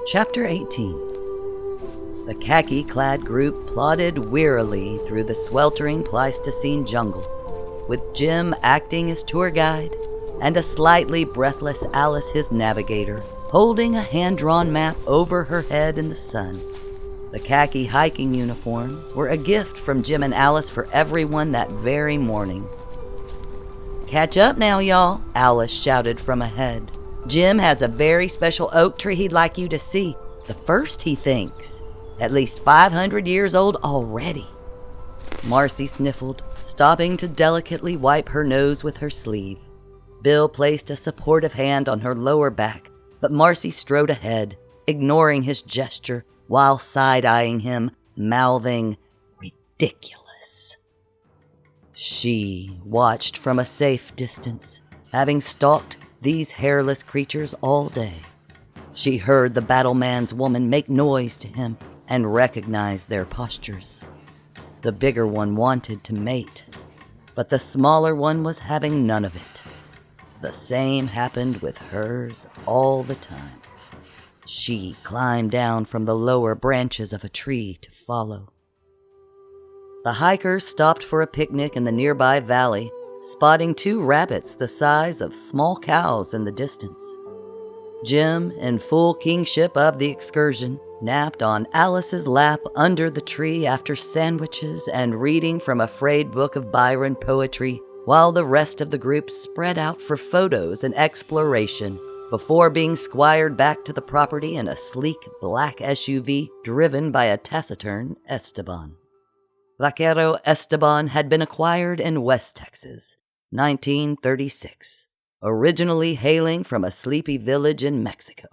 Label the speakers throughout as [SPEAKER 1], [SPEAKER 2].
[SPEAKER 1] Chapter 18. The khaki-clad group plodded wearily through the sweltering Pleistocene jungle, with Jim acting as tour guide and a slightly breathless Alice his navigator, holding a hand-drawn map over her head in the sun. The khaki hiking uniforms were a gift from Jim and Alice for everyone that very morning. "Catch up now, y'all," Alice shouted from ahead. "Jim has a very special oak tree he'd like you to see. The first, he thinks. At least 500 years old already." Marci sniffled, stopping to delicately wipe her nose with her sleeve. Bill placed a supportive hand on her lower back, but Marci strode ahead, ignoring his gesture while side-eyeing him, mouthing, "Ridiculous." She watched from a safe distance, having stalked these hairless creatures all day. She heard the battleman's woman make noise to him and recognized their postures. The bigger one wanted to mate, but the smaller one was having none of it. The same happened with hers all the time. She climbed down from the lower branches of a tree to follow. The hikers stopped for a picnic in the nearby valley, spotting 2 rabbits the size of small cows in the distance. Jim, in full kingship of the excursion, napped on Alice's lap under the tree after sandwiches and reading from a frayed book of Byron poetry, while the rest of the group spread out for photos and exploration before being squired back to the property in a sleek black SUV driven by a taciturn Esteban. Vaquero Esteban had been acquired in West Texas, 1936, originally hailing from a sleepy village in Mexico.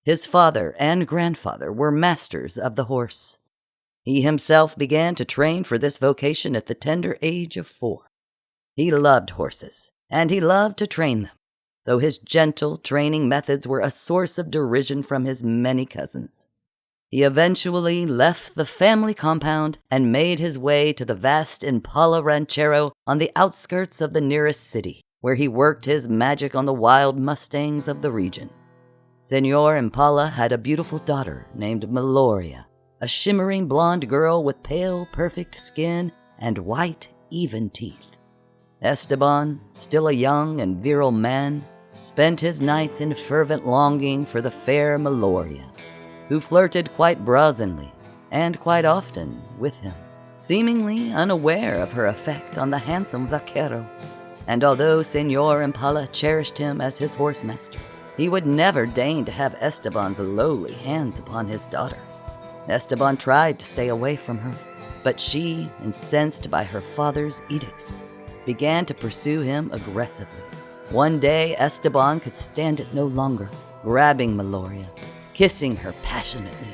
[SPEAKER 1] His father and grandfather were masters of the horse. He himself began to train for this vocation at the tender age of 4. He loved horses, and he loved to train them, though his gentle training methods were a source of derision from his many cousins. He eventually left the family compound and made his way to the vast Impala Ranchero on the outskirts of the nearest city, where he worked his magic on the wild mustangs of the region. Senor Impala had a beautiful daughter named Meloria, a shimmering blonde girl with pale, perfect skin and white, even teeth. Esteban, still a young and virile man, spent his nights in fervent longing for the fair Meloria, who flirted quite brazenly, and quite often, with him, seemingly unaware of her effect on the handsome vaquero. And although Senor Impala cherished him as his horsemaster, he would never deign to have Esteban's lowly hands upon his daughter. Esteban tried to stay away from her, but she, incensed by her father's edicts, began to pursue him aggressively. One day, Esteban could stand it no longer, grabbing Meloria, kissing her passionately.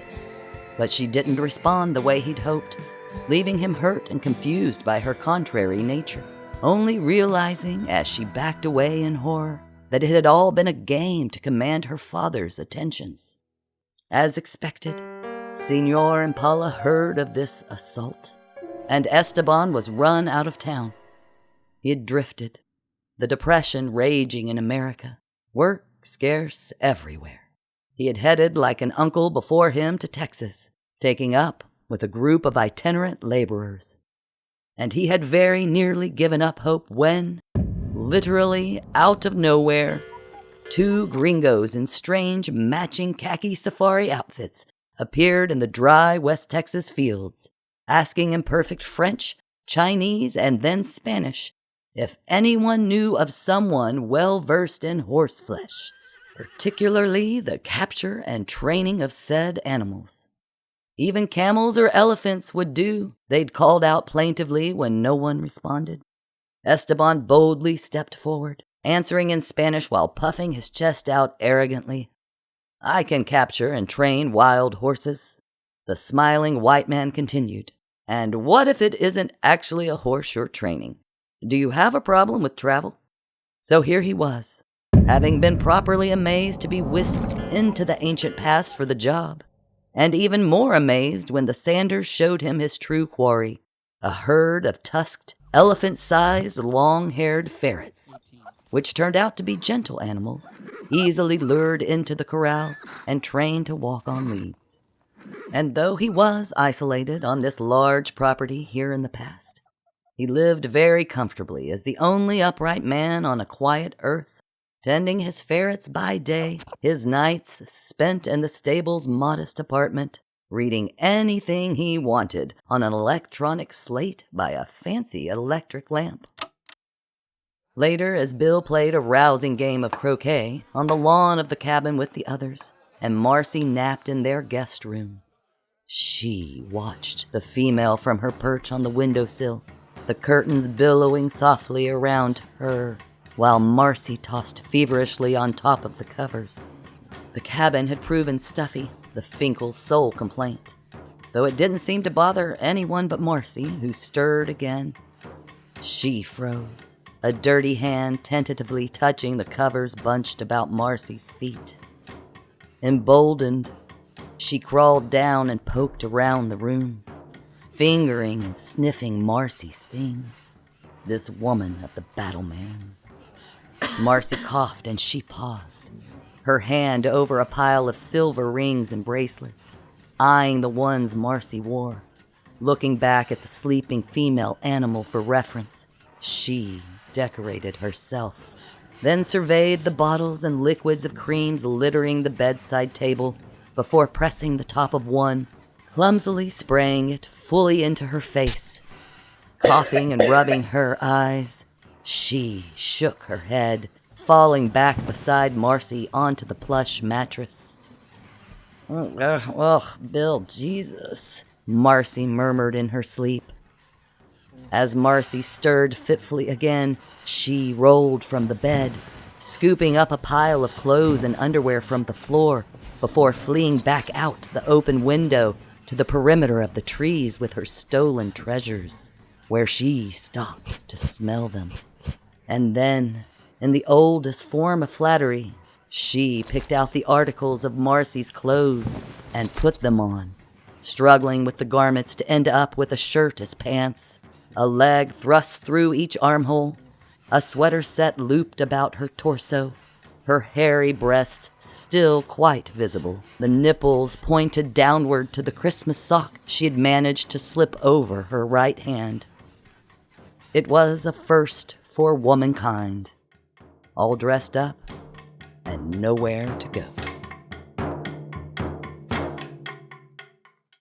[SPEAKER 1] But she didn't respond the way he'd hoped, leaving him hurt and confused by her contrary nature, only realizing as she backed away in horror that it had all been a game to command her father's attentions. As expected, Senor Impala heard of this assault, and Esteban was run out of town. He had drifted, the Depression raging in America, work scarce everywhere. He had headed like an uncle before him to Texas, taking up with a group of itinerant laborers. And he had very nearly given up hope when, literally out of nowhere, 2 gringos in strange matching khaki safari outfits appeared in the dry West Texas fields, asking in perfect French, Chinese, and then Spanish if anyone knew of someone well-versed in horseflesh, particularly the capture and training of said animals. Even camels or elephants would do, they'd called out plaintively when no one responded. Esteban boldly stepped forward, answering in Spanish while puffing his chest out arrogantly. "I can capture and train wild horses," the smiling white man continued. "And what if it isn't actually a horse you're training? Do you have a problem with travel?" So here he was, having been properly amazed to be whisked into the ancient past for the job, and even more amazed when the Sanders showed him his true quarry, a herd of tusked, elephant-sized, long-haired ferrets, which turned out to be gentle animals, easily lured into the corral and trained to walk on leads. And though he was isolated on this large property here in the past, he lived very comfortably as the only upright man on a quiet earth, tending his ferrets by day, his nights spent in the stable's modest apartment, reading anything he wanted on an electronic slate by a fancy electric lamp. Later, as Bill played a rousing game of croquet on the lawn of the cabin with the others, and Marci napped in their guest room, she watched the female from her perch on the windowsill, the curtains billowing softly around her, while Marci tossed feverishly on top of the covers. The cabin had proven stuffy, the Finkles' sole complaint, though it didn't seem to bother anyone but Marci, who stirred again. She froze, a dirty hand tentatively touching the covers bunched about Marci's feet. Emboldened, she crawled down and poked around the room, fingering and sniffing Marci's things. This woman of the battleman. Marci coughed and she paused, her hand over a pile of silver rings and bracelets, eyeing the ones Marci wore. Looking back at the sleeping female animal for reference, she decorated herself, then surveyed the bottles and liquids of creams littering the bedside table before pressing the top of one, clumsily spraying it fully into her face. Coughing and rubbing her eyes, she shook her head, falling back beside Marci onto the plush mattress. Bill, Jesus, Marci murmured in her sleep. As Marci stirred fitfully again, she rolled from the bed, scooping up a pile of clothes and underwear from the floor before fleeing back out the open window to the perimeter of the trees with her stolen treasures, where she stopped to smell them. And then, in the oldest form of flattery, she picked out the articles of Marci's clothes and put them on, struggling with the garments to end up with a shirt as pants, a leg thrust through each armhole, a sweater set looped about her torso, her hairy breast still quite visible, the nipples pointed downward to the Christmas sock she had managed to slip over her right hand. It was a first for womankind, all dressed up and nowhere to go.